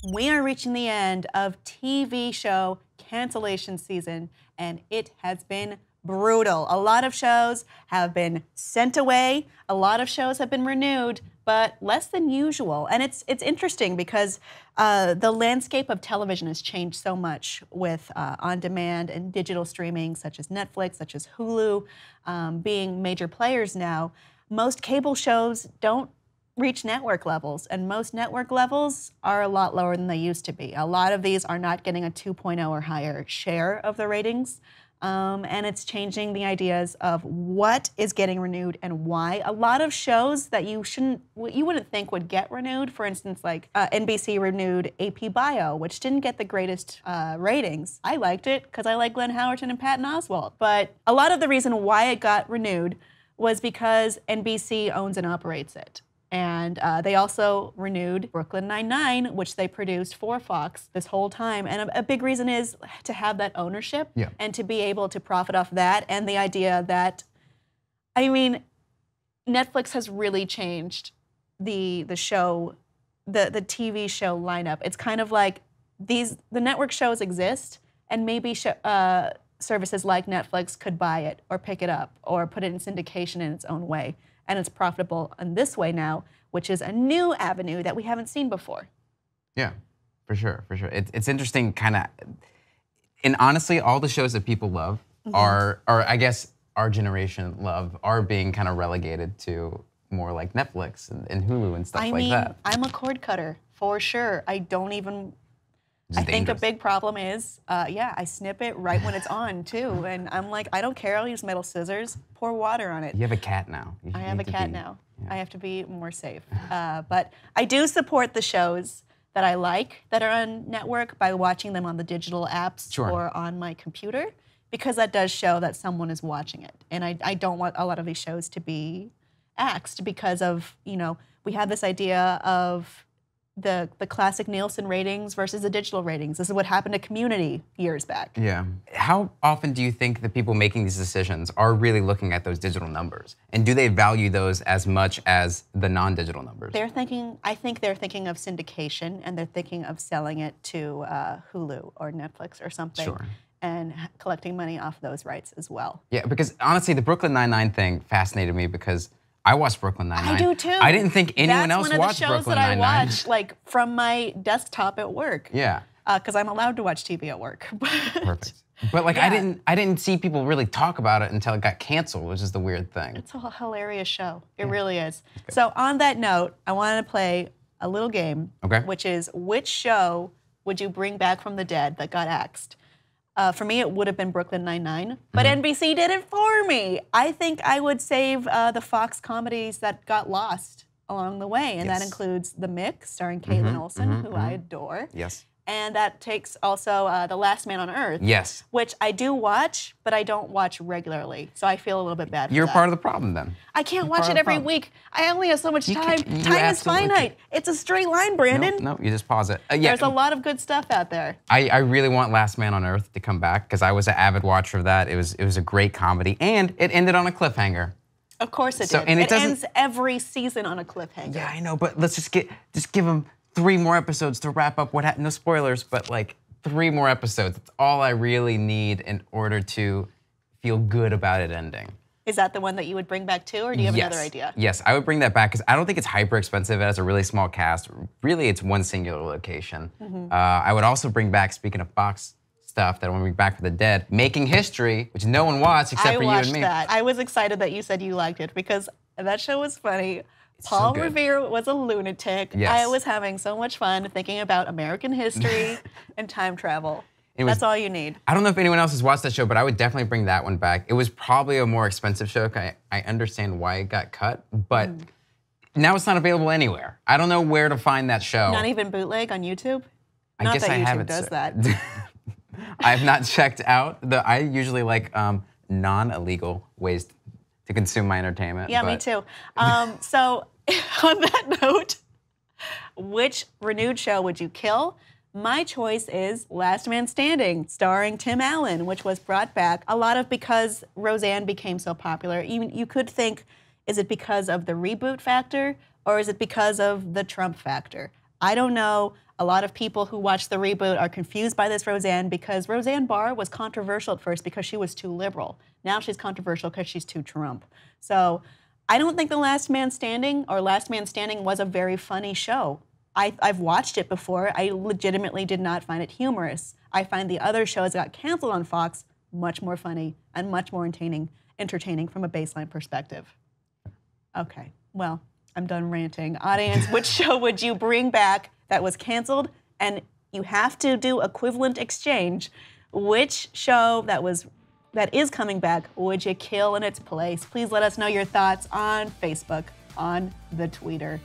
We are reaching the end of TV show cancellation season, and it has been brutal. A lot of shows have been sent away. A lot of shows have been renewed, but less than usual. And it's interesting because the landscape of television has changed so much with on-demand and digital streaming, such as Netflix, such as Hulu, being major players now. Most cable shows don't reach network levels, and most network levels are a lot lower than they used to be. A lot of these are not getting a 2.0 or higher share of the ratings, and it's changing the ideas of what is getting renewed and why. A lot of shows that you wouldn't think would get renewed, for instance, like NBC renewed AP Bio, which didn't get the greatest ratings. I liked it because I like Glenn Howerton and Patton Oswalt, but a lot of the reason why it got renewed was because NBC owns and operates it. And they also renewed Brooklyn Nine-Nine, which they produced for Fox this whole time. And a big reason is to have that ownership and to be able to profit off that. And the idea that, I mean, Netflix has really changed the show, the TV show lineup. It's kind of like the network shows exist, and maybe services like Netflix could buy it or pick it up or put it in syndication in its own way. And it's profitable in this way now, which is a new avenue that we haven't seen before. Yeah, for sure, for sure. It's interesting, kind of, and honestly, all the shows that people love are, or I guess our generation love, are being kind of relegated to more like Netflix and Hulu and stuff like that. I'm a cord cutter, for sure. I don't even... I think a big problem is, I snip it right when it's on, too. And I'm like, I don't care. I'll use metal scissors, pour water on it. You have a cat now. I have a cat now. Yeah. I have to be more safe. But I do support the shows that I like that are on network by watching them on the digital apps or on my computer, because that does show that someone is watching it. And I don't want a lot of these shows to be axed because of, we have this idea of the classic Nielsen ratings versus the digital ratings. This is what happened to Community years back. Yeah. How often do you think the people making these decisions are really looking at those digital numbers? And do they value those as much as the non-digital numbers? I think they're thinking of syndication, and they're thinking of selling it to Hulu or Netflix or something. Sure. And collecting money off those rights as well. Yeah, because honestly, the Brooklyn Nine-Nine thing fascinated me because I watched Brooklyn Nine-Nine. I do too. I didn't think anyone else watched Brooklyn Nine-Nine. That's one of the shows that I watch, like, from my desktop at work. Yeah. Because I'm allowed to watch TV at work. Perfect. But like, I didn't see people really talk about it until it got canceled, which is the weird thing. It's a hilarious show. It really is. So on that note, I wanted to play a little game, which is, which show would you bring back from the dead that got axed? For me, it would have been Brooklyn Nine-Nine, but NBC did it for me. I think I would save the Fox comedies that got lost along the way, and that includes The Mix, starring Caitlin Olsen, who I adore. Yes. And that takes also The Last Man on Earth. Yes. Which I do watch, but I don't watch regularly, so I feel a little bit bad for You're that. part of the problem then. I can't watch it every week. I only have so much time. Time is finite. It's a straight line, Brandon. No, you just pause it. There's a lot of good stuff out there. I really want Last Man on Earth to come back because I was an avid watcher of that. It was a great comedy, and it ended on a cliffhanger. Of course it did. And it ends every season on a cliffhanger. Yeah, I know, but let's just give them 3 more episodes to wrap up what happened. No spoilers, but like 3 more episodes. That's all I really need in order to feel good about it ending. Is that the one that you would bring back too, or do you have another idea? Yes, I would bring that back because I don't think it's hyper expensive. It has a really small cast. Really, it's one singular location. I would also bring back, speaking of Fox stuff that I want to bring back for the dead, Making History, which no one watched except for you and me. I watched that. I was excited that you said you liked it because that show was funny. Paul Revere was a lunatic. Yes. I was having so much fun thinking about American history and time travel. That's all you need. I don't know if anyone else has watched that show, but I would definitely bring that one back. It was probably a more expensive show. I understand why it got cut, but now it's not available anywhere. I don't know where to find that show. Not even bootleg on YouTube? I guess I haven't. Not that YouTube does that. I have not checked out. I usually like non-illegal ways to consume my entertainment. Yeah, me too. So on that note, which renewed show would you kill? My choice is Last Man Standing, starring Tim Allen, which was brought back because Roseanne became so popular. You could think, is it because of the reboot factor or is it because of the Trump factor? I don't know. A lot of people who watch the reboot are confused by this Roseanne because Roseanne Barr was controversial at first because she was too liberal. Now she's controversial because she's too Trump. So I don't think The Last Man Standing or Last Man Standing was a very funny show. I've watched it before. I legitimately did not find it humorous. I find the other shows that got canceled on Fox much more funny and much more entertaining from a baseline perspective. Okay, well, I'm done ranting. Audience, which show would you bring back that was canceled? And you have to do equivalent exchange. Which show that is coming back would you kill in its place? Please let us know your thoughts on Facebook, on the Tweeter.